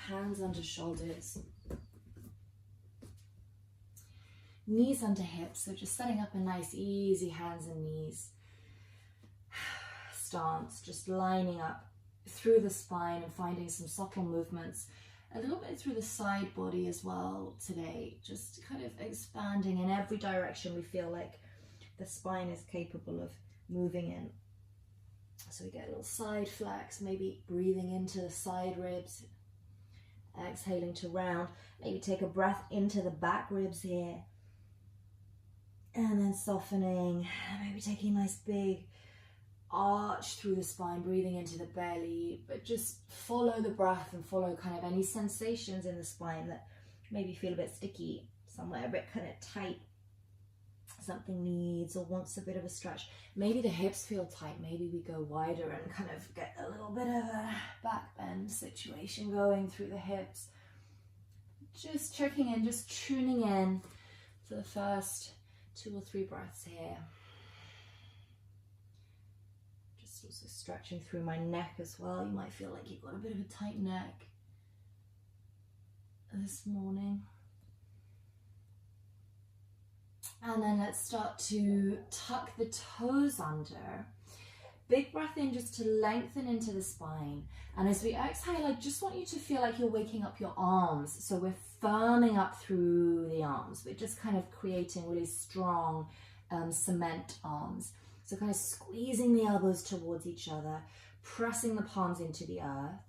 Hands under shoulders. Knees under hips, so just setting up a nice easy hands and knees stance, just lining up through the spine and finding some subtle movements, a little bit through the side body as well today, just kind of expanding in every direction we feel like the spine is capable of moving in. So we get a little side flex, maybe breathing into the side ribs, exhaling to round, maybe take a breath into the back ribs here, and then softening, maybe taking a nice big arch through the spine, breathing into the belly, but just follow the breath and follow kind of any sensations in the spine that maybe feel a bit sticky, somewhere a bit kind of tight, something needs or wants a bit of a stretch. Maybe the hips feel tight, maybe we go wider and kind of get a little bit of a back bend situation going through the hips. Just checking in, just tuning in for the first 2 or 3 breaths here. Just also stretching through my neck as well. You might feel like you've got a bit of a tight neck this morning. And then let's start to tuck the toes under. Big breath in just to lengthen into the spine. And as we exhale, I just want you to feel like you're waking up your arms. So we're firming up through the arms. We're just kind of creating really strong cement arms. So kind of squeezing the elbows towards each other, pressing the palms into the earth.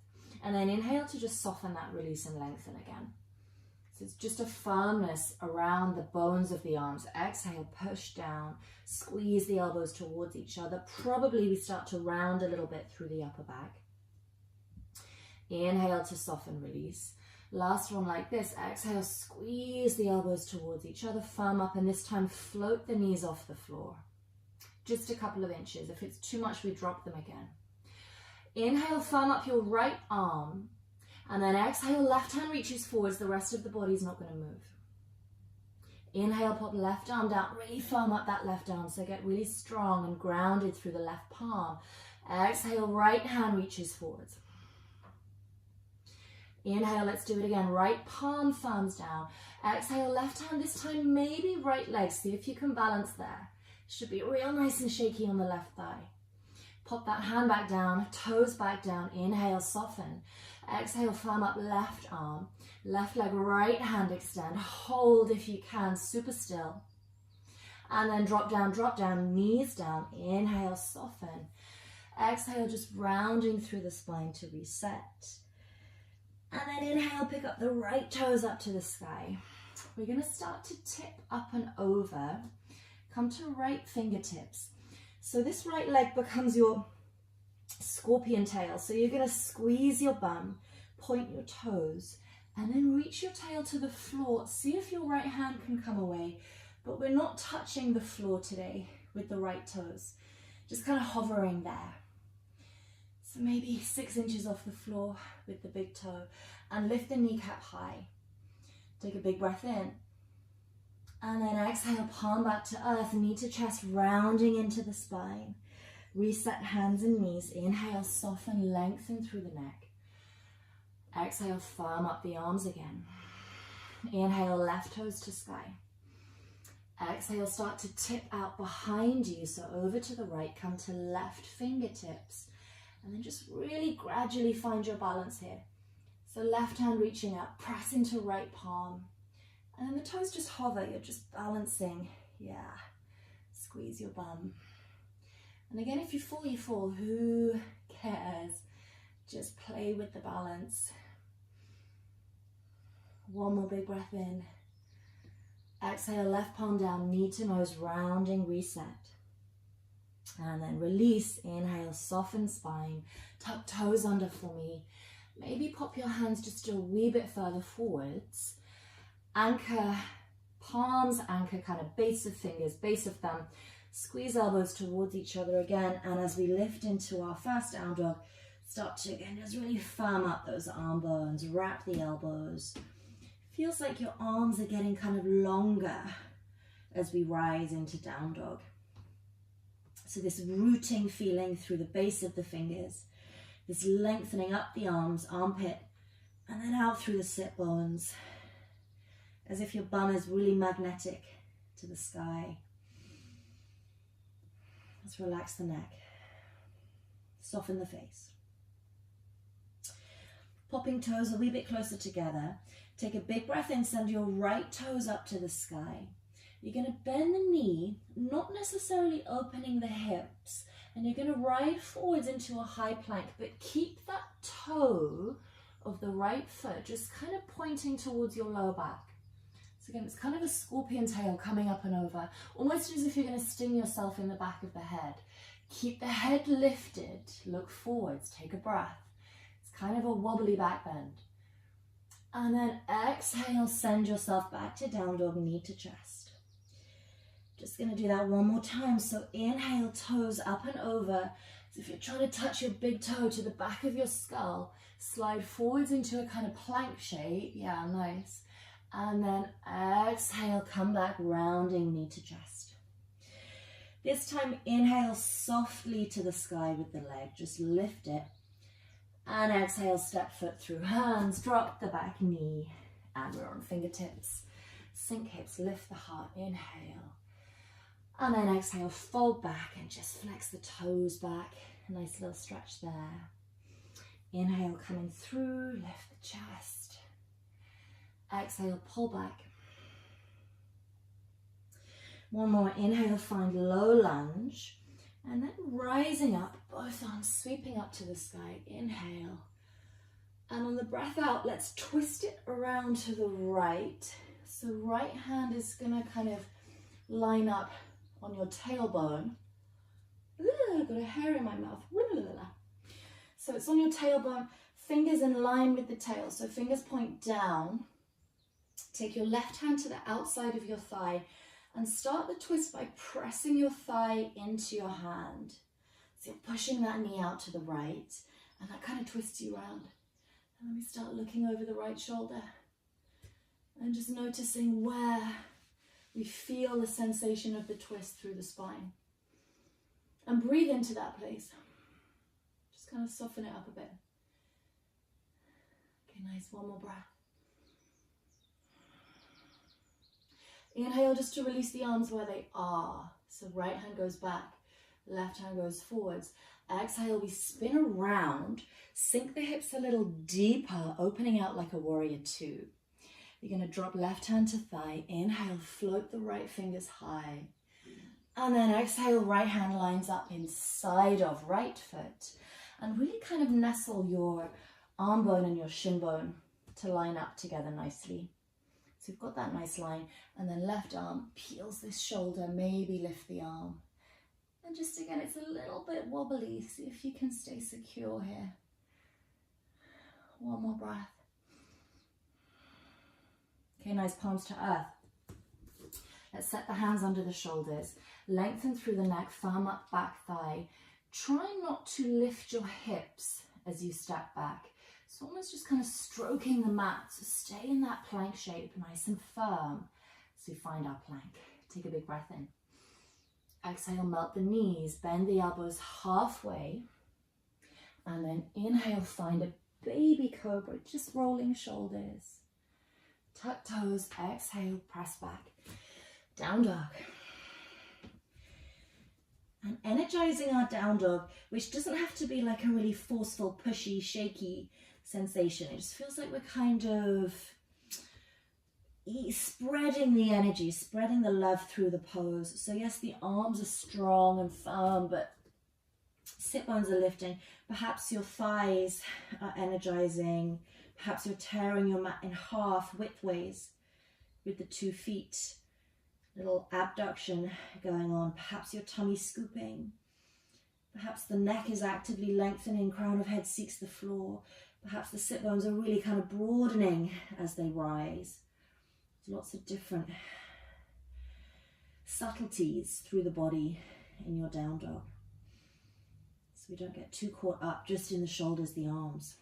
And then inhale to just soften that, release and lengthen again. So it's just a firmness around the bones of the arms. Exhale, push down, squeeze the elbows towards each other. Probably we start to round a little bit through the upper back. Inhale to soften, release. Last one like this. Exhale, squeeze the elbows towards each other, firm up, and this time float the knees off the floor. Just a couple of inches. If it's too much, we drop them again. Inhale, firm up your right arm. And then exhale, left hand reaches forwards, the rest of the body's not going to move. Inhale, pop left arm down, really firm up that left arm, so get really strong and grounded through the left palm. Exhale, right hand reaches forwards. Inhale, let's do it again, right palm firms down. Exhale, left hand, this time maybe right leg, see if you can balance there. Should be real nice and shaky on the left thigh. Pop that hand back down, toes back down, inhale, soften. Exhale, firm up left arm, left leg, right hand extend. Hold if you can, super still. And then drop down, knees down. Inhale, soften. Exhale, just rounding through the spine to reset. And then inhale, pick up the right toes up to the sky. We're going to start to tip up and over. Come to right fingertips. So this right leg becomes your scorpion tail. So you're going to squeeze your bum, point your toes, and then reach your tail to the floor. See if your right hand can come away, but we're not touching the floor today with the right toes. Just kind of hovering there. So maybe 6 inches off the floor with the big toe, and lift the kneecap high. Take a big breath in. And then exhale, palm back to earth, knee to chest, rounding into the spine. Reset hands and knees. Inhale, soften, lengthen through the neck. Exhale, firm up the arms again. Inhale, left toes to sky. Exhale, start to tip out behind you. So over to the right, come to left fingertips. And then just really gradually find your balance here. So left hand reaching out, press into right palm. And then the toes just hover, you're just balancing. Yeah, squeeze your bum. And again, if you fall, you fall. Who cares? Just play with the balance. One more big breath in. Exhale, left palm down, knee to nose, rounding, reset. And then release, inhale, soften spine. Tuck toes under for me. Maybe pop your hands just a wee bit further forwards. Anchor palms, anchor kind of base of fingers, base of thumb. Squeeze elbows towards each other again. And as we lift into our first down dog, start to again just really firm up those arm bones, wrap the elbows. Feels like your arms are getting kind of longer as we rise into down dog. So this rooting feeling through the base of the fingers, this lengthening up the arms, armpit And then out through the sit bones, as if your bum is really magnetic to the sky. Let's relax the neck. Soften the face. Popping toes a wee bit closer together. Take a big breath in, send your right toes up to the sky. You're going to bend the knee, not necessarily opening the hips, and you're going to ride forwards into a high plank, but keep that toe of the right foot just kind of pointing towards your lower back. So again, it's kind of a scorpion tail coming up and over, almost as if you're going to sting yourself in the back of the head. Keep the head lifted, look forwards, take a breath. It's kind of a wobbly back bend. And then exhale, send yourself back to down dog, knee to chest. Just going to do that one more time. So inhale, toes up and over. So if you're trying to touch your big toe to the back of your skull, slide forwards into a kind of plank shape. Yeah, nice. And then exhale, come back, rounding knee to chest. This time, inhale softly to the sky with the leg. Just lift it. And exhale, step foot through hands, drop the back knee. And we're on fingertips. Sink hips, lift the heart, inhale. And then exhale, fold back and just flex the toes back. A nice little stretch there. Inhale, coming through, lift the chest. Exhale, pull back. One more, inhale, find low lunge. And then rising up, both arms sweeping up to the sky. Inhale. And on the breath out, let's twist it around to the right. So right hand is going to kind of line up on your tailbone. Ooh, I've got a hair in my mouth. So it's on your tailbone, fingers in line with the tail. So fingers point down. Take your left hand to the outside of your thigh and start the twist by pressing your thigh into your hand. So you're pushing that knee out to the right and that kind of twists you around. And then we start looking over the right shoulder and just noticing where we feel the sensation of the twist through the spine. And breathe into that place. Just kind of soften it up a bit. Okay, nice. One more breath. Inhale just to release the arms where they are. So right hand goes back, left hand goes forwards. Exhale, we spin around, sink the hips a little deeper, opening out like a warrior two. You're going to drop left hand to thigh. Inhale, float the right fingers high. And then exhale, right hand lines up inside of right foot. And really kind of nestle your arm bone and your shin bone to line up together nicely. So you've got that nice line. And then left arm peels this shoulder, maybe lift the arm. And just again, it's a little bit wobbly. See if you can stay secure here. One more breath. Okay, nice, palms to earth. Let's set the hands under the shoulders. Lengthen through the neck, firm up back thigh. Try not to lift your hips as you step back. So almost just kind of stroking the mat. So stay in that plank shape, nice and firm. So we find our plank. Take a big breath in. Exhale, melt the knees, bend the elbows halfway. And then inhale, find a baby cobra, just rolling shoulders. Tuck toes, exhale, press back. Down dog. And energizing our down dog, which doesn't have to be like a really forceful, pushy, shaky sensation. It just feels like we're kind of spreading the energy, spreading the love through the pose. So yes, the arms are strong and firm, but sit bones are lifting. Perhaps your thighs are energizing. Perhaps you're tearing your mat in half widthways with the 2 feet. Little abduction going on. Perhaps your tummy scooping. Perhaps the neck is actively lengthening, crown of head seeks the floor. Perhaps the sit bones are really kind of broadening as they rise. There's lots of different subtleties through the body in your down dog. So we don't get too caught up just in the shoulders, the arms.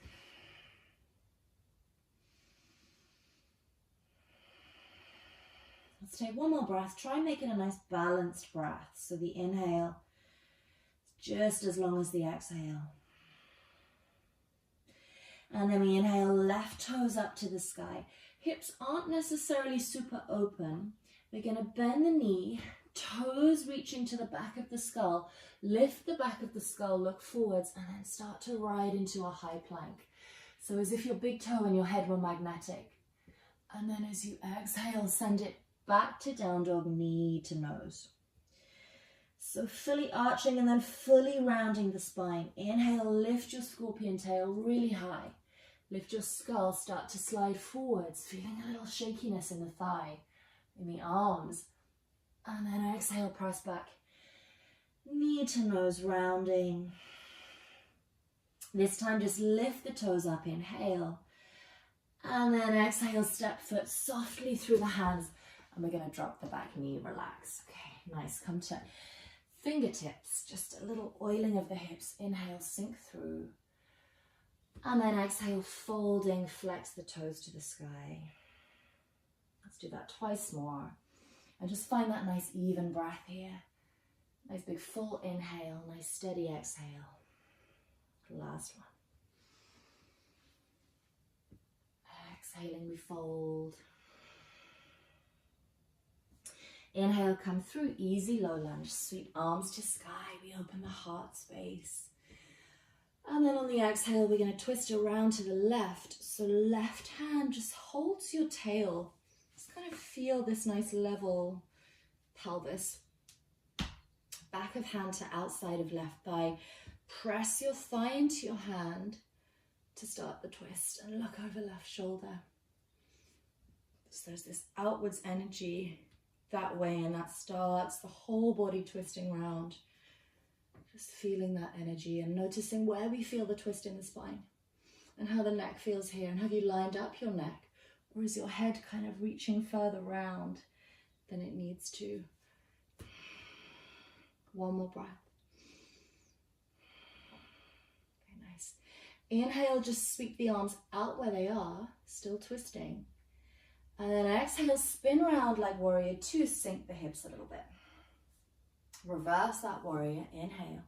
Let's take one more breath. Try and make it a nice balanced breath. So the inhale is just as long as the exhale. And then we inhale, left toes up to the sky. Hips aren't necessarily super open. We're going to bend the knee, toes reaching to the back of the skull. Lift the back of the skull, look forwards, and then start to ride into a high plank. So as if your big toe and your head were magnetic. And then as you exhale, send it back to down dog, knee to nose. So fully arching and then fully rounding the spine. Inhale, lift your scorpion tail really high. Lift your skull, start to slide forwards, feeling a little shakiness in the thigh, in the arms. And then exhale, press back. Knee to nose, rounding. This time just lift the toes up, inhale. And then exhale, step foot softly through the hands. And we're going to drop the back knee, relax. Okay, nice. Come to fingertips, just a little oiling of the hips. Inhale, sink through. And then exhale, folding, flex the toes to the sky. Let's do that twice more. And just find that nice even breath here. Nice big full inhale, nice steady exhale. Last one. Exhaling, we fold. Inhale, come through, easy low lunge, sweep arms to sky. We open the heart space. And then on the exhale, we're going to twist around to the left. So left hand just holds your tail. Just kind of feel this nice level pelvis. Back of hand to outside of left thigh. Press your thigh into your hand to start the twist and look over left shoulder. So there's this outwards energy that way, and that starts the whole body twisting round. Just feeling that energy and noticing where we feel the twist in the spine and how the neck feels here. And have you lined up your neck, or is your head kind of reaching further round than it needs to? One more breath. Okay, nice. Inhale, just sweep the arms out where they are, still twisting. And then exhale, spin around like warrior two, sink the hips a little bit. Reverse that warrior, inhale.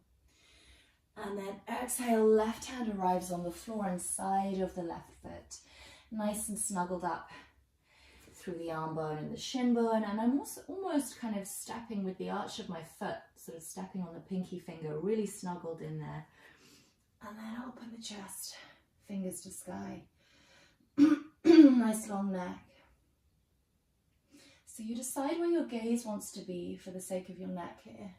And then exhale, left hand arrives on the floor inside of the left foot. Nice and snuggled up through the arm bone and the shin bone. And I'm also almost kind of stepping with the arch of my foot, sort of stepping on the pinky finger, really snuggled in there. And then open the chest, fingers to sky. Nice long neck. So you decide where your gaze wants to be for the sake of your neck here.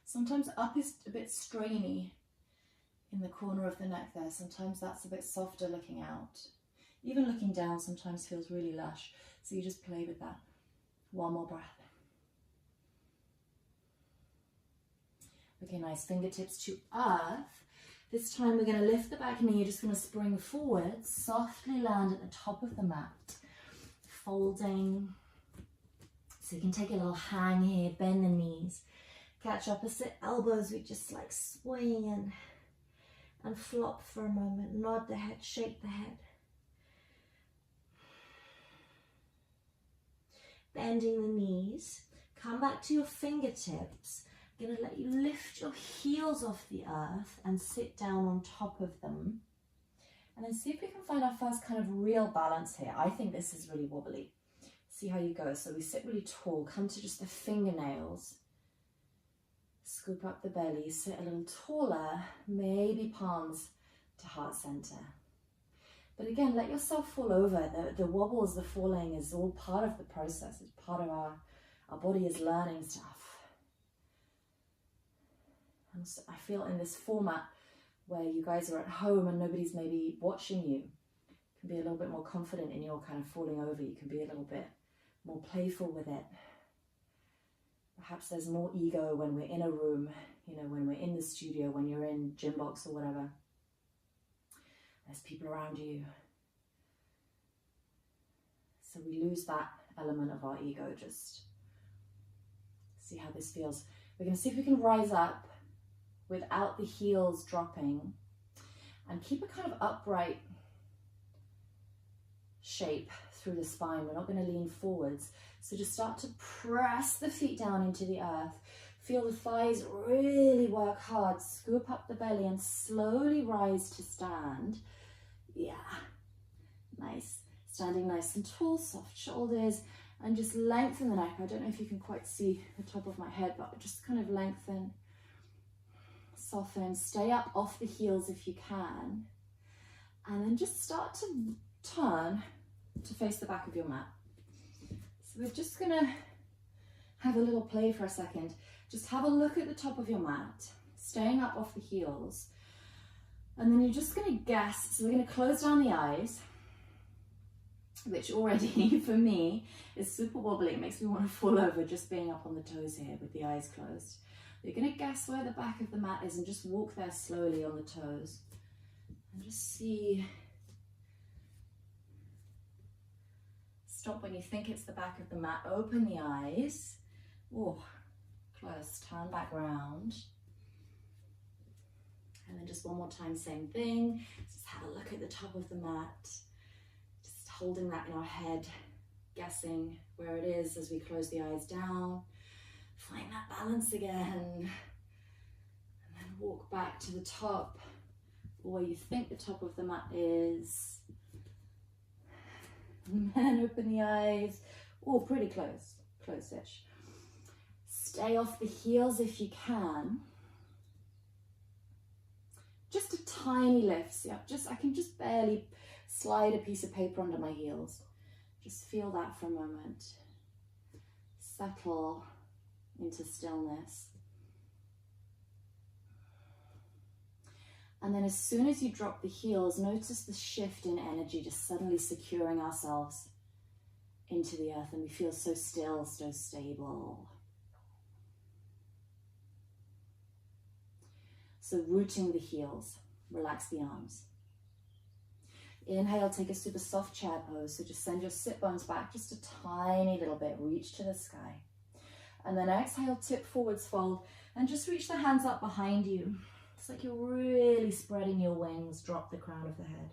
Sometimes up is a bit strainy in the corner of the neck there. Sometimes that's a bit softer looking out. Even looking down sometimes feels really lush. So you just play with that. One more breath. Okay, nice. Fingertips to earth. This time we're going to lift the back knee. You're just going to spring forward, softly land at the top of the mat. Folding. So you can take a little hang here, bend the knees. Catch opposite elbows, we just like swing and flop for a moment. Nod the head, shake the head. Bending the knees. Come back to your fingertips. I'm going to let you lift your heels off the earth and sit down on top of them. And then see if we can find our first kind of real balance here. I think this is really wobbly. See how you go. So we sit really tall, come to just the fingernails. Scoop up the belly, sit a little taller, maybe palms to heart center. But again, let yourself fall over. The wobbles, the falling is all part of the process. It's part of our body is learning stuff. And so I feel in this format where you guys are at home and nobody's maybe watching you, can be a little bit more confident in your kind of falling over. You can be a little bit more playful with it. Perhaps there's more ego when we're in a room, you know, when we're in the studio, when you're in Gymbox or whatever. There's people around you. So we lose that element of our ego. Just see how this feels. We're going to see if we can rise up without the heels dropping and keep a kind of upright shape through the spine. We're not going to lean forwards. So just start to press the feet down into the earth. Feel the thighs really work hard. Scoop up the belly and slowly rise to stand. Yeah, nice. Standing nice and tall, soft shoulders, and just lengthen the neck. I don't know if you can quite see the top of my head, but just kind of lengthen, soften, stay up off the heels if you can, and then just start to turn to face the back of your mat. So we're just gonna have a little play for a second. Just have a look at the top of your mat, staying up off the heels, and then you're just gonna guess. So we're gonna close down the eyes, which already for me is super wobbly. It makes me want to fall over just being up on the toes here with the eyes closed. You're going to guess where the back of the mat is and just walk there slowly on the toes. And just see. Stop when you think it's the back of the mat. Open the eyes. Oh, close. Turn back round. And then just one more time, same thing. Just have a look at the top of the mat. Holding that in our head, guessing where it is as we close the eyes down. Find that balance again. And then walk back to the top, or where you think the top of the mat is. And then open the eyes. Oh, pretty close, close-ish. Stay off the heels if you can. Just a tiny lift. See, I can just barely slide a piece of paper under my heels. Just feel that for a moment. Settle into stillness. And then as soon as you drop the heels, notice the shift in energy, just suddenly securing ourselves into the earth, and we feel so still, so stable. So rooting the heels, relax the arms. Inhale, take a super soft chair pose. So just send your sit bones back just a tiny little bit. Reach to the sky. And then exhale, tip forwards, fold. And just reach the hands up behind you. It's like you're really spreading your wings. Drop the crown of the head.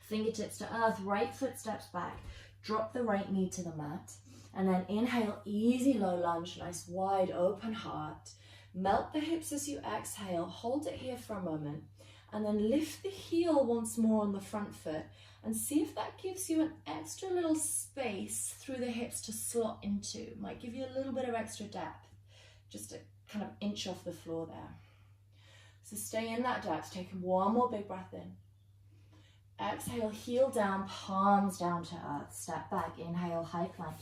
Fingertips to earth. Right foot steps back. Drop the right knee to the mat. And then inhale, easy low lunge. Nice wide open heart. Melt the hips as you exhale. Hold it here for a moment. And then lift the heel once more on the front foot and see if that gives you an extra little space through the hips to slot into. Might give you a little bit of extra depth, just to kind of inch off the floor there. So stay in that depth, take one more big breath in. Exhale, heel down, palms down to earth. Step back, inhale, high plank.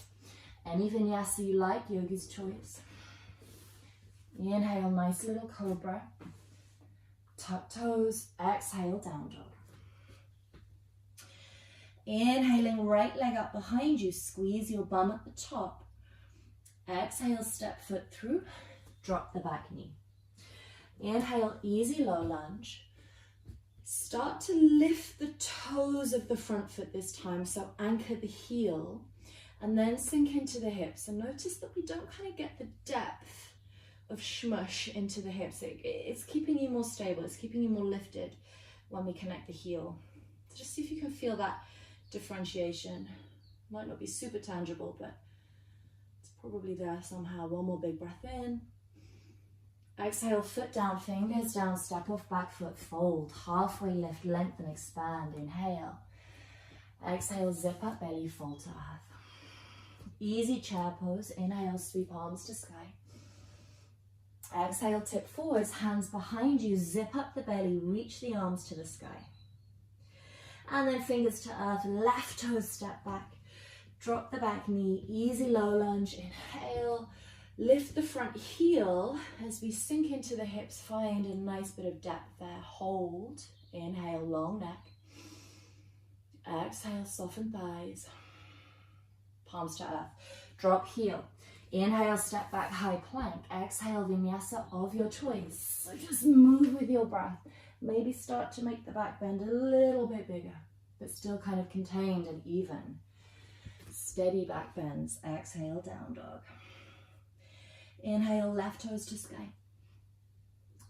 Any vinyasa you like, yogi's choice. Inhale, nice little cobra. Tuck toes, exhale, down dog. Inhaling, right leg up behind you, squeeze your bum at the top. Exhale, step foot through, drop the back knee. Inhale, easy low lunge. Start to lift the toes of the front foot this time, so anchor the heel, and then sink into the hips. And notice that we don't kind of get the depth of shmush into the hips. It's keeping you more stable, it's keeping you more lifted when we connect the heel. So just see if you can feel that differentiation. Might not be super tangible, but it's probably there somehow. One more big breath in. Exhale, foot down, fingers down, step off back foot, fold, halfway lift, lengthen, expand, inhale. Exhale, zip up belly, fold to earth. Easy chair pose, inhale, sweep arms to sky. Exhale, tip forwards, hands behind you, zip up the belly, reach the arms to the sky. And then fingers to earth, left toes step back, drop the back knee, easy low lunge, inhale, lift the front heel as we sink into the hips, find a nice bit of depth there, hold, inhale, long neck. Exhale, soften thighs, palms to earth, drop heel. Inhale, step back, high plank. Exhale, vinyasa of your choice. So just move with your breath. Maybe start to make the back bend a little bit bigger, but still kind of contained and even. Steady back bends. Exhale, down dog. Inhale, left toes to sky.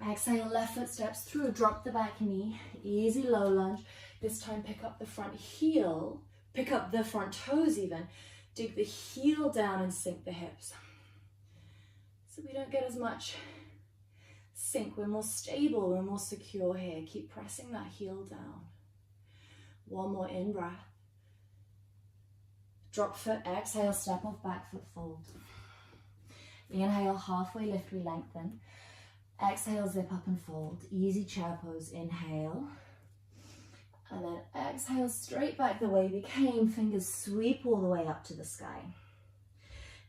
Exhale, left foot steps through. Drop the back knee. Easy low lunge. This time pick up the front heel. Pick up the front toes even. Dig the heel down and sink the hips. So we don't get as much sink. We're more stable, we're more secure here. Keep pressing that heel down. One more in breath. Drop foot, exhale, step off, back foot fold. Inhale, halfway lift, we lengthen. Exhale, zip up and fold. Easy chair pose, inhale. And then exhale, straight back the way we came. Fingers sweep all the way up to the sky.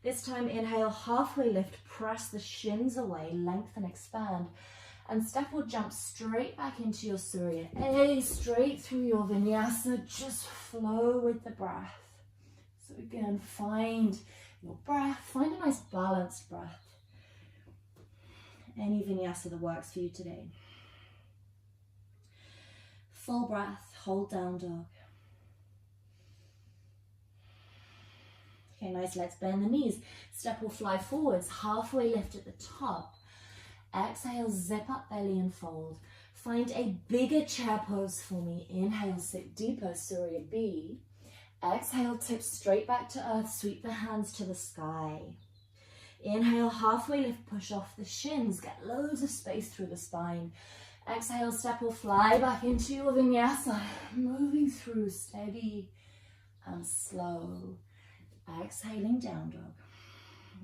This time, inhale, halfway lift, press the shins away, lengthen, expand. And step or jump straight back into your Surya A, straight through your vinyasa. Just flow with the breath. So again, find your breath, find a nice balanced breath. Any vinyasa that works for you today. Full breath, hold down dog. Okay, nice, let's bend the knees. Step or fly forwards, halfway lift at the top. Exhale, zip up belly and fold. Find a bigger chair pose for me. Inhale, sit deeper, Surya B. Exhale, tip straight back to earth, sweep the hands to the sky. Inhale, halfway lift, push off the shins, get loads of space through the spine. Exhale, step or fly back into your vinyasa, moving through steady and slow. Exhaling, down dog.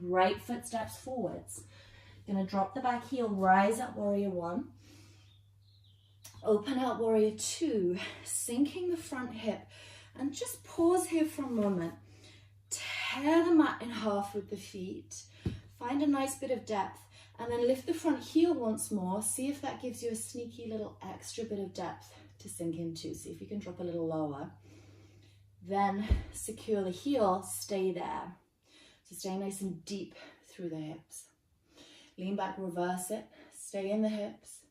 Right foot steps forwards. Gonna drop the back heel, rise up, warrior one. Open out, warrior two, sinking the front hip. And just pause here for a moment. Tear the mat in half with the feet. Find a nice bit of depth. And then lift the front heel once more. See if that gives you a sneaky little extra bit of depth to sink into. See if you can drop a little lower. Then secure the heel, stay there. So stay nice and deep through the hips. Lean back, reverse it. Stay in the hips.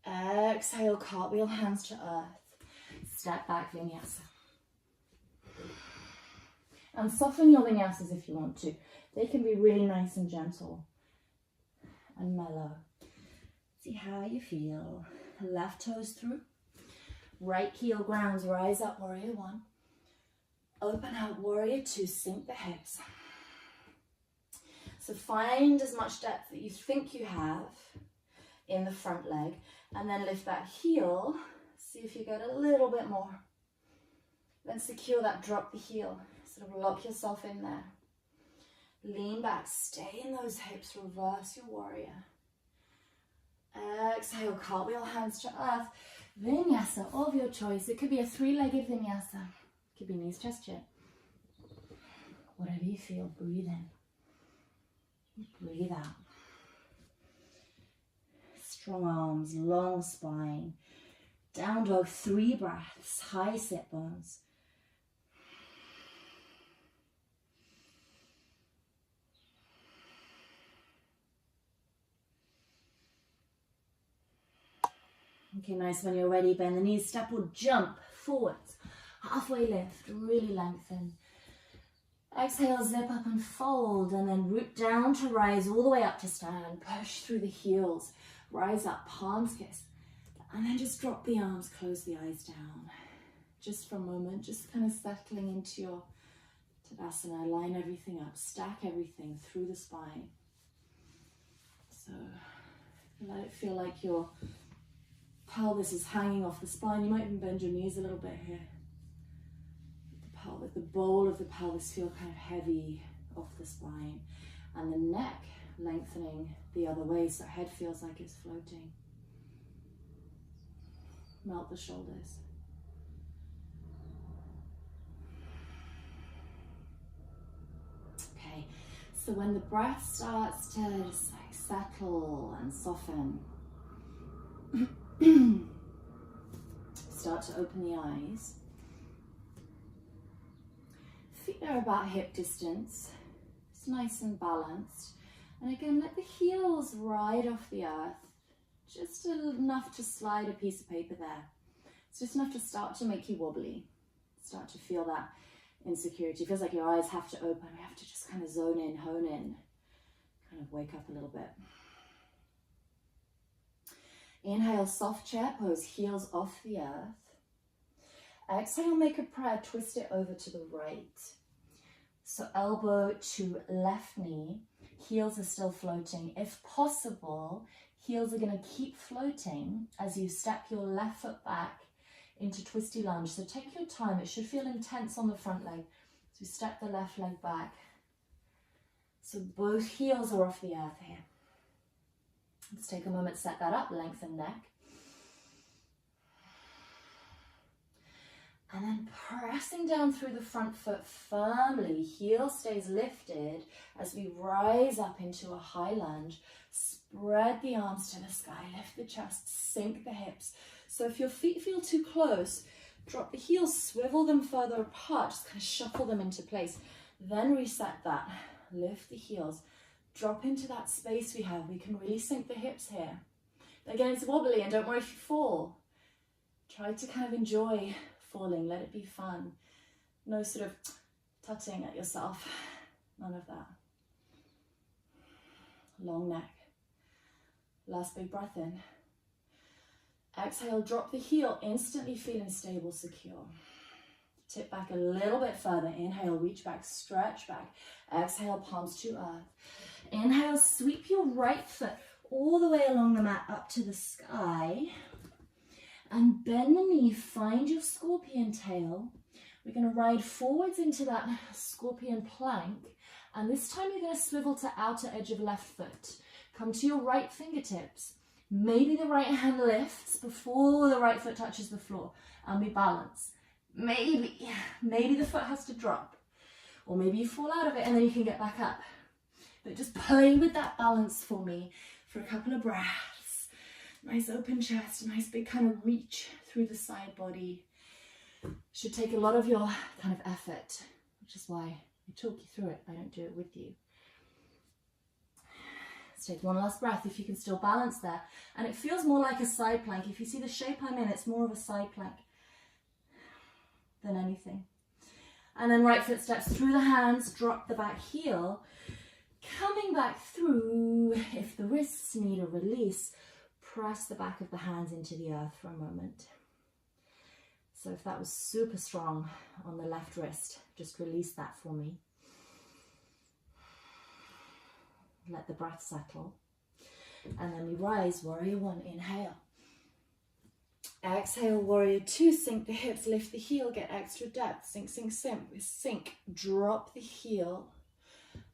Exhale, cartwheel, hands to earth. Step back, vinyasa. And soften your vinyasas if you want to. They can be really nice and gentle and mellow. See how you feel. Left toes through. Right heel grounds, rise up, warrior one. Open out, warrior two, sink the hips. So find as much depth that you think you have in the front leg. And then lift that heel. See if you get a little bit more. Then secure that, drop the heel. Sort of lock yourself in there. Lean back, stay in those hips, reverse your warrior. Exhale, cartwheel, hands to earth. Vinyasa of your choice. It could be a three-legged vinyasa. It could be knees, chest, chin. Whatever you feel, breathe in. Breathe out. Strong arms, long spine. Down dog, 3 breaths, high sit bones. Okay, nice. When you're ready, bend the knees, step or jump forwards. Halfway lift, really lengthen. Exhale, zip up and fold, and then root down to rise all the way up to stand. Push through the heels, rise up, palms kiss. And then just drop the arms, close the eyes down. Just for a moment, just kind of settling into your Tadasana. Line everything up, stack everything through the spine. So let it feel like your pelvis is hanging off the spine. You might even bend your knees a little bit here. The bowl of the pelvis feel kind of heavy off the spine. And the neck lengthening the other way so head feels like it's floating. Melt the shoulders. Okay, so when the breath starts to just like settle and soften, start to open the eyes. Feet are about hip distance. It's nice and balanced. And again, let the heels ride off the earth. Just enough to slide a piece of paper there. It's just enough to start to make you wobbly. Start to feel that insecurity. It feels like your eyes have to open. We have to just kind of zone in, hone in. Kind of wake up a little bit. Inhale, soft chair pose, heels off the earth. Exhale, make a prayer, twist it over to the right. So elbow to left knee, heels are still floating. If possible, heels are going to keep floating as you step your left foot back into twisty lunge. So take your time. It should feel intense on the front leg. So we step the left leg back. So both heels are off the earth here. Let's take a moment, set that up, lengthen neck. And then pressing down through the front foot firmly, heel stays lifted as we rise up into a high lunge. Spread the arms to the sky, lift the chest, sink the hips. So if your feet feel too close, drop the heels, swivel them further apart, just kind of shuffle them into place. Then reset that, lift the heels, drop into that space we have. We can really sink the hips here. Again, it's wobbly and don't worry if you fall. Try to kind of enjoy falling, let it be fun. No sort of tutting at yourself, none of that. Long neck. Last big breath in. Exhale, drop the heel, instantly feeling stable, secure. Tip back a little bit further. Inhale, reach back, stretch back. Exhale, palms to earth. Inhale, sweep your right foot all the way along the mat up to the sky. And bend the knee, find your scorpion tail. We're going to ride forwards into that scorpion plank. And this time you're going to swivel to outer edge of left foot. Come to your right fingertips. Maybe the right hand lifts before the right foot touches the floor. And we balance. Maybe the foot has to drop. Or maybe you fall out of it and then you can get back up. But just play with that balance for me for a couple of breaths. Nice open chest, nice big kind of reach through the side body. Should take a lot of your kind of effort, which is why I talk you through it. I don't do it with you. Let's take one last breath if you can still balance there. And it feels more like a side plank. If you see the shape I'm in, it's more of a side plank than anything. And then right foot steps through the hands, drop the back heel. Coming back through, if the wrists need a release, press the back of the hands into the earth for a moment. So if that was super strong on the left wrist, just release that for me. Let the breath settle. And then we rise, warrior one, inhale. Exhale, warrior two, sink the hips, lift the heel, get extra depth. Sink, sink, sink, sink, drop the heel.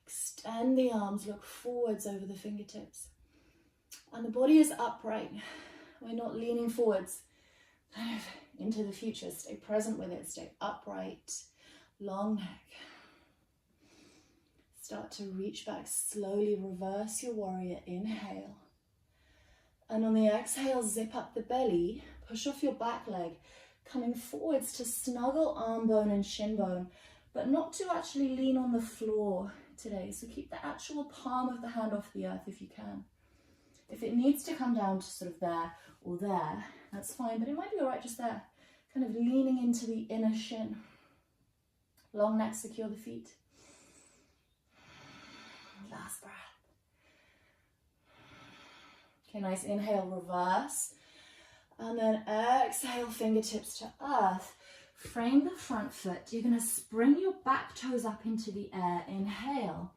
Extend the arms, look forwards over the fingertips. And the body is upright. We're not leaning forwards kind of into the future. Stay present with it. Stay upright. Long neck. Start to reach back slowly. Reverse your warrior. Inhale. And on the exhale, zip up the belly. Push off your back leg. Coming forwards to snuggle arm bone and shin bone. But not to actually lean on the floor today. So keep the actual palm of the hand off the earth if you can. If it needs to come down to sort of there or there, that's fine, but it might be all right just there. Kind of leaning into the inner shin. Long neck, secure the feet. Last breath. Okay, nice inhale, reverse. And then exhale, fingertips to earth. Frame the front foot. You're going to spring your back toes up into the air. Inhale.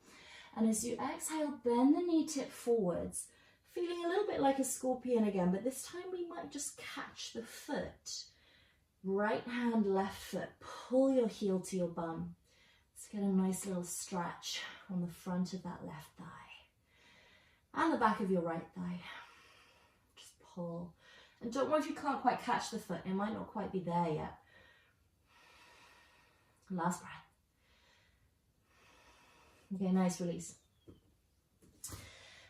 And as you exhale, bend the knee tip forwards. Feeling a little bit like a scorpion again, but this time we might just catch the foot. Right hand, left foot. Pull your heel to your bum. Let's get a nice little stretch on the front of that left thigh. And the back of your right thigh. Just pull. And don't worry if you can't quite catch the foot. It might not quite be there yet. Last breath. Okay, nice release.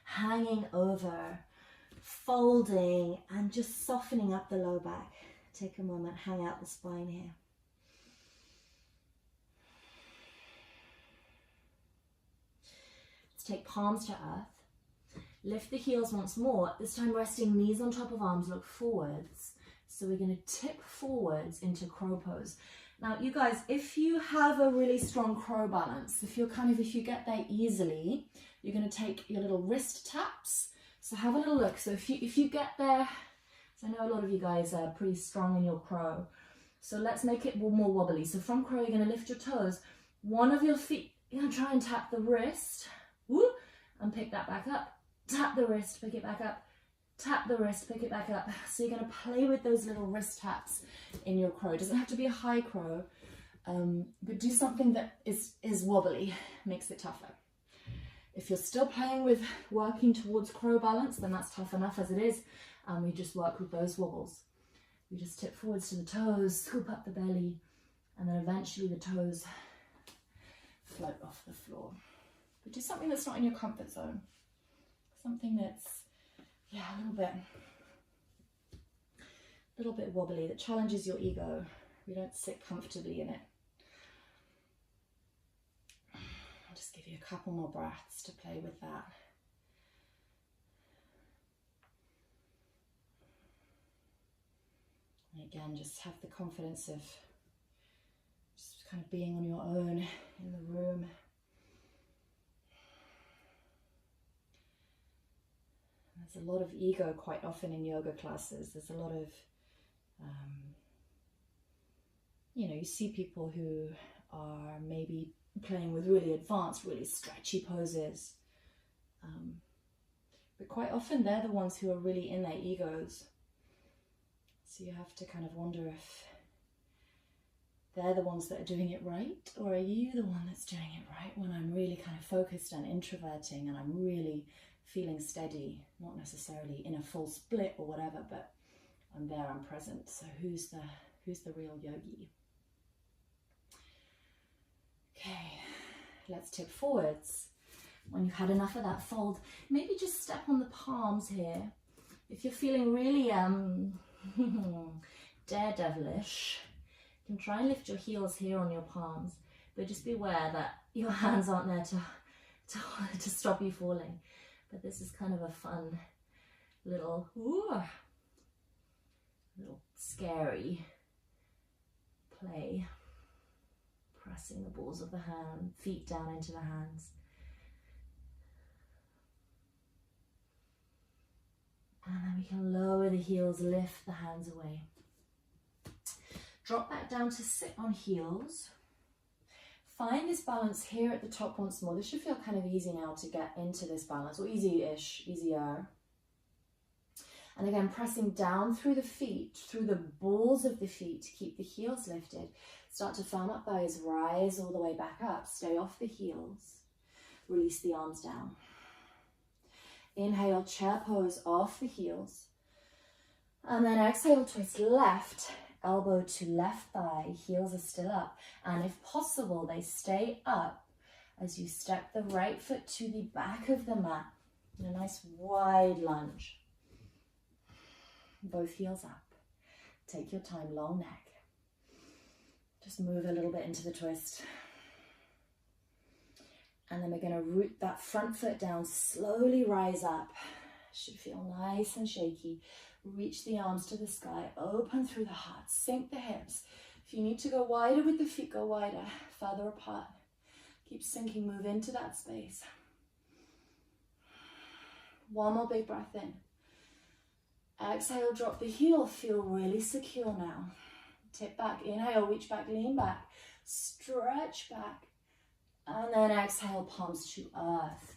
Hanging over, folding, and just softening up the low back. Take a moment, hang out the spine here. Let's take palms to earth. Lift the heels once more, this time resting knees on top of arms, look forwards. So we're going to tip forwards into crow pose. Now, you guys, if you have a really strong crow balance, if you get there easily, you're going to take your little wrist taps. So have a little look. So if you get there, so I know a lot of you guys are pretty strong in your crow. So let's make it more wobbly. So from crow, you're going to lift your toes. One of your feet, you're going to try and tap the wrist. Woo, and pick that back up. Tap the wrist, pick it back up. tap the wrist, pick it back up. So you're going to play with those little wrist taps in your crow. It doesn't have to be a high crow, but do something that is wobbly, makes it tougher. If you're still playing with working towards crow balance, then that's tough enough as it is. And we just work with those wobbles. We just tip forwards to the toes, scoop up the belly, and then eventually the toes float off the floor. But do something that's not in your comfort zone. Something that's, yeah, a little bit wobbly, that challenges your ego. We don't sit comfortably in it. I'll just give you a couple more breaths to play with that. And again, just have the confidence of just kind of being on your own in the room. There's a lot of ego quite often in yoga classes. There's a lot of, you see people who are maybe playing with really advanced, really stretchy poses. But quite often they're the ones who are really in their egos. So you have to kind of wonder if they're the ones that are doing it right, or are you the one that's doing it right when I'm really kind of focused and introverting and I'm really feeling steady, not necessarily in a full split or whatever, but I'm there, I'm present. So who's the real yogi? Okay, let's tip forwards. When you've had enough of that fold, maybe just step on the palms here. If you're feeling really daredevilish, you can try and lift your heels here on your palms, but just be aware that your hands aren't there to stop you falling. But this is kind of a fun little scary play. Pressing the balls of the feet down into the hands. And then we can lower the heels, lift the hands away. Drop back down to sit on heels. Find this balance here at the top once more. This should feel kind of easy now to get into this balance, or easy-ish, easier. And again, pressing down through the feet, through the balls of the feet to keep the heels lifted. Start to firm up thighs, rise all the way back up. Stay off the heels. Release the arms down. Inhale, chair pose off the heels. And then exhale, twist left, elbow to left thigh, heels are still up. And if possible, they stay up as you step the right foot to the back of the mat in a nice wide lunge. Both heels up. Take your time, long neck. Just move a little bit into the twist. And then we're going to root that front foot down, slowly rise up. Should feel nice and shaky. Reach the arms to the sky, open through the heart, sink the hips. If you need to go wider with the feet, go wider, further apart. Keep sinking, move into that space. One more big breath in. Exhale, drop the heel, feel really secure now. Tip back, inhale, reach back, lean back, stretch back. And then exhale, palms to earth.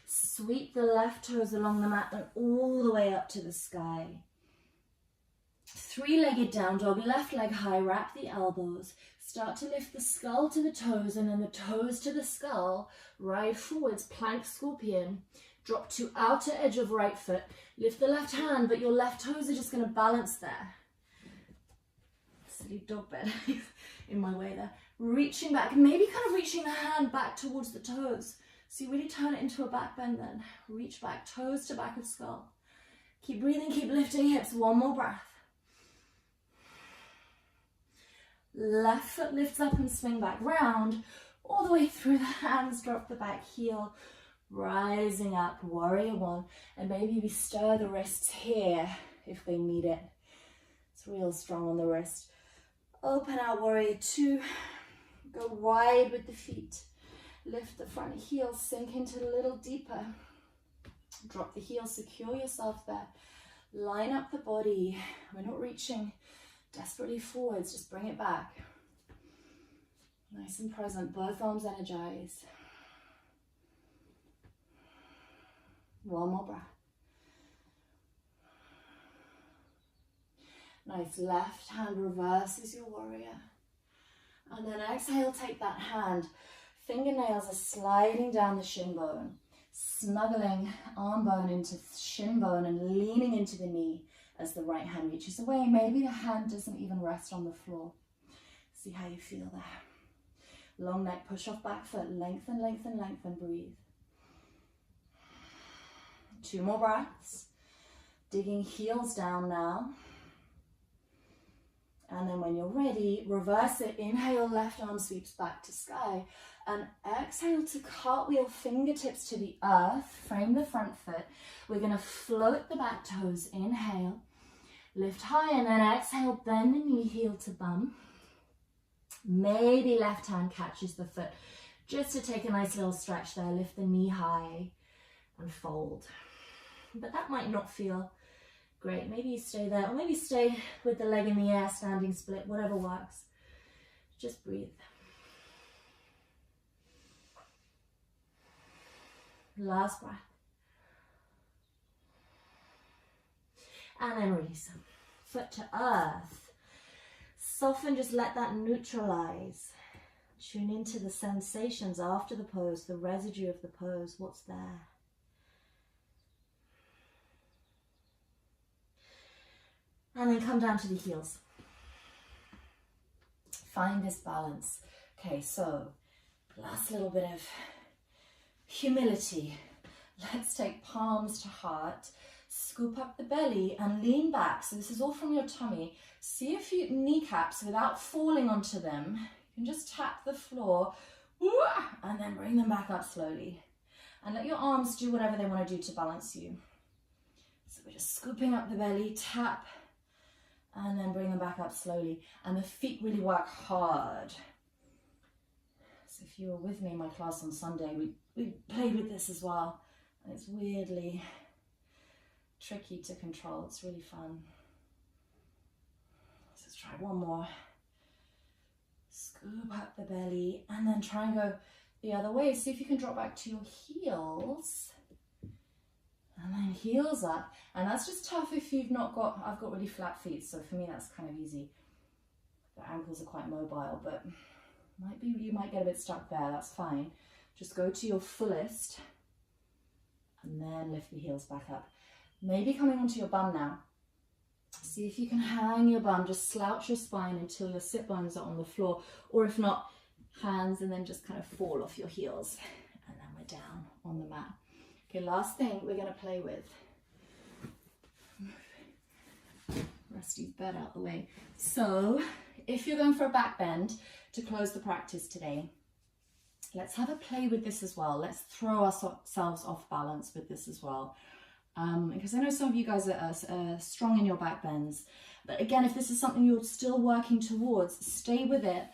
Sweep the left toes along the mat and all the way up to the sky. Three-legged down dog, left leg high, wrap the elbows. Start to lift the skull to the toes and then the toes to the skull. Ride forwards, plank scorpion. Drop to outer edge of right foot. Lift the left hand, but your left toes are just going to balance there. Silly dog bed in my way there. Reaching back, maybe kind of reaching the hand back towards the toes. So you really turn it into a back bend then. Reach back, toes to back of skull. Keep breathing, keep lifting hips. One more breath. Left foot lifts up and swing back round. All the way through the hands, drop the back heel. Rising up, warrior one. And maybe we stir the wrists here if they need it. It's real strong on the wrist. Open out, warrior two. Go wide with the feet. Lift the front heel, sink into a little deeper. Drop the heel, secure yourself there. Line up the body. We're not reaching desperately forwards, just bring it back. Nice and present, both arms energized. One more breath. Nice, left hand reverses your warrior. And then exhale, take that hand. Fingernails are sliding down the shin bone, snuggling arm bone into shin bone and leaning into the knee as the right hand reaches away. Maybe the hand doesn't even rest on the floor. See how you feel there. Long neck, push off back foot, lengthen, lengthen, lengthen, breathe. 2 more breaths. Digging heels down now. And then when you're ready, reverse it. Inhale, left arm sweeps back to sky. And exhale to cartwheel fingertips to the earth. Frame the front foot. We're going to float the back toes. Inhale, lift high, and then exhale, bend the knee, heel to bum. Maybe left hand catches the foot. Just to take a nice little stretch there. Lift the knee high and fold. But that might not feel great. Maybe you stay there, or maybe stay with the leg in the air, standing split, whatever works. Just breathe. Last breath. And then release them. Foot to earth. Soften, just let that neutralize. Tune into the sensations after the pose, the residue of the pose, what's there. And then come down to the heels. Find this balance. Okay, so last little bit of humility. Let's take palms to heart. Scoop up the belly and lean back. So this is all from your tummy. See a few kneecaps without falling onto them. You can just tap the floor and then bring them back up slowly. And let your arms do whatever they want to do to balance you. So we're just scooping up the belly, tap, and then bring them back up slowly. And the feet really work hard. So if you were with me in my class on Sunday, we played with this as well. And it's weirdly tricky to control. It's really fun. So let's try one more. Scoop up the belly and then try and go the other way. See if you can drop back to your heels. And then heels up. And that's just tough if you've not got, I've got really flat feet, so for me that's kind of easy. The ankles are quite mobile, but you might get a bit stuck there, that's fine. Just go to your fullest and then lift the heels back up. Maybe coming onto your bum now. See if you can hang your bum, just slouch your spine until your sit bones are on the floor, or if not, hands, and then just kind of fall off your heels. And then we're down on the mat. Okay, last thing we're going to play with. Rusty's bed out the way. So if you're going for a back bend to close the practice today, let's have a play with this as well. Let's throw ourselves off balance with this as well. Because I know some of you guys are strong in your back bends. But again, if this is something you're still working towards, stay with it,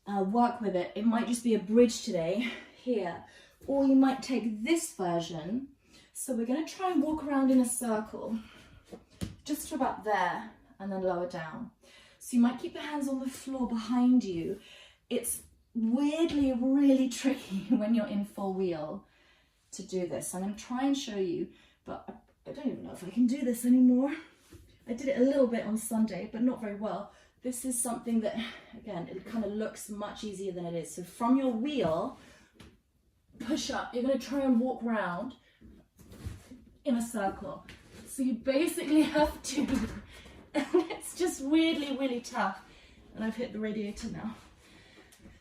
work with it. It might just be a bridge today, here. Or you might take this version. So we're going to try and walk around in a circle, just to about there, and then lower down. So you might keep the hands on the floor behind you. It's weirdly really tricky when you're in full wheel to do this. I'm going to try and show you, but I don't even know if I can do this anymore. I did it a little bit on Sunday, but not very well. This is something that, again, it kind of looks much easier than it is. So from your wheel, push up. You're going to try and walk around in a circle. So you basically have to, and it's just weirdly really tough. And I've hit the radiator now.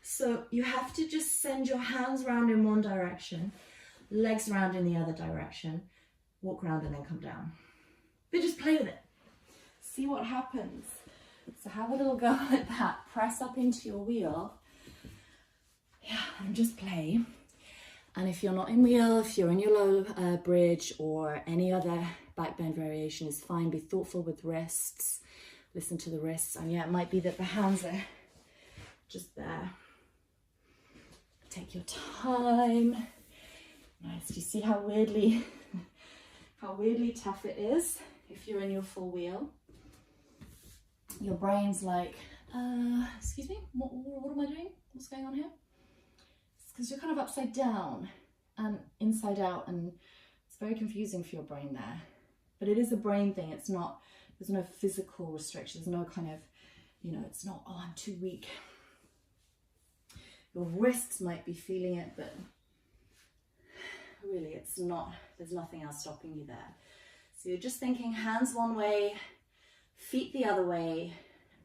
So you have to just send your hands around in one direction, legs around in the other direction, walk around and then come down. But just play with it. See what happens. So have a little go at that. Press up into your wheel. Yeah, and just play. And if you're not in wheel, if you're in your low bridge or any other back bend variation is fine. Be thoughtful with wrists. Listen to the wrists. And yeah, it might be that the hands are just there. Take your time. Nice. Do you see how weirdly tough it is if you're in your full wheel? Your brain's like, excuse me, what am I doing? What's going on here? It's because you're kind of upside down and inside out, and it's very confusing for your brain there. But it is a brain thing. It's not There's no physical restriction. There's no kind of, you know, it's not, oh, I'm too weak. Your wrists might be feeling it, but really it's not, there's nothing else stopping you there. So you're just thinking hands one way, feet the other way,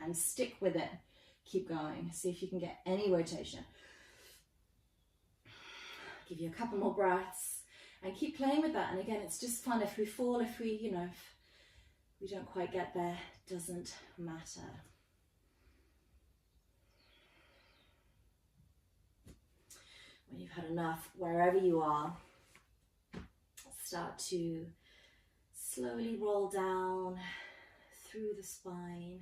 and stick with it. Keep going. See if you can get any rotation. Give you a couple more breaths and keep playing with that. And again, it's just fun. If we fall, if we, you know, if we don't quite get there, doesn't matter. When you've had enough, wherever you are, start to slowly roll down through the spine.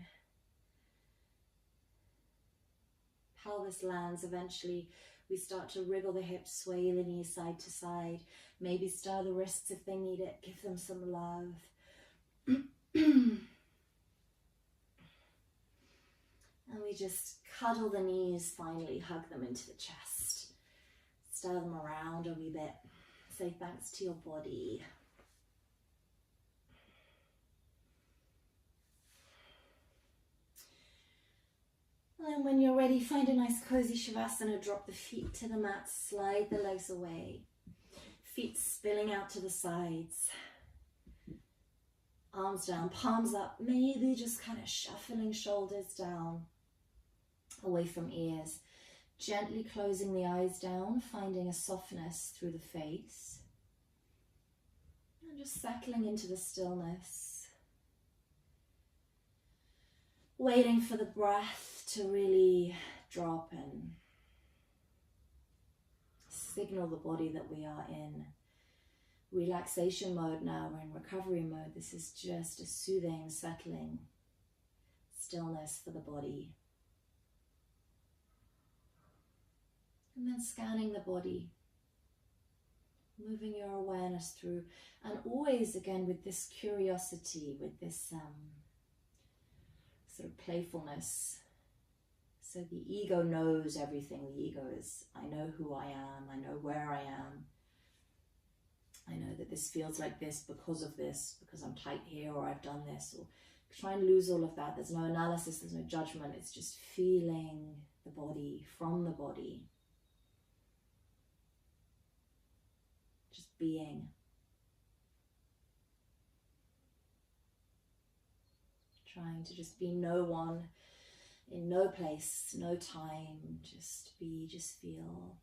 Pelvis lands. Eventually we start to wriggle the hips, sway the knees side to side, maybe stir the wrists if they need it, give them some love. And we just cuddle the knees, finally hug them into the chest, stir them around a wee bit, say thanks to your body. And then when you're ready, find a nice cozy Shavasana, drop the feet to the mat, slide the legs away, feet spilling out to the sides, arms down, palms up, maybe just kind of shuffling shoulders down, away from ears, gently closing the eyes down, finding a softness through the face, and just settling into the stillness, waiting for the breath to really drop and signal the body that we are in relaxation mode now. We're in recovery mode. This is just a soothing, settling stillness for the body. And then scanning the body, moving your awareness through, and always again with this curiosity, with this sort of playfulness. So the ego knows everything. The ego is, I know who I am, I know where I am. I know that this feels like this, because I'm tight here, or I've done this, or try and lose all of that. There's no analysis, there's no judgment. It's just feeling the body from the body. Just being. Trying to just be no one, in no place, no time, just be, just feel.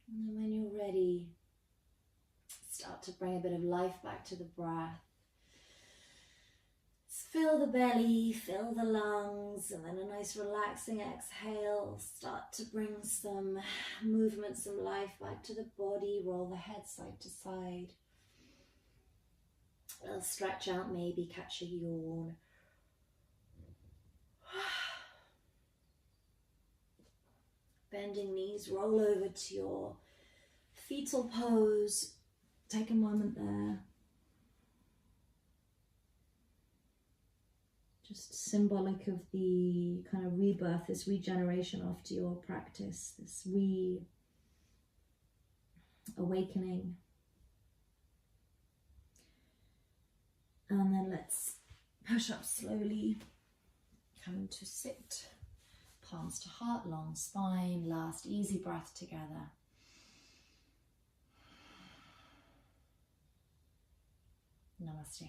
And then when you're ready, start to bring a bit of life back to the breath. Fill the belly, fill the lungs, and then a nice relaxing exhale. Start to bring some movement, some life back to the body. Roll the head side to side. A little stretch out, maybe catch a yawn. Bending knees, roll over to your fetal pose. Take a moment there. Just symbolic of the kind of rebirth, this regeneration after your practice, this awakening. And then let's push up slowly, come into sit. Palms to heart, long spine, last easy breath together. Namaste.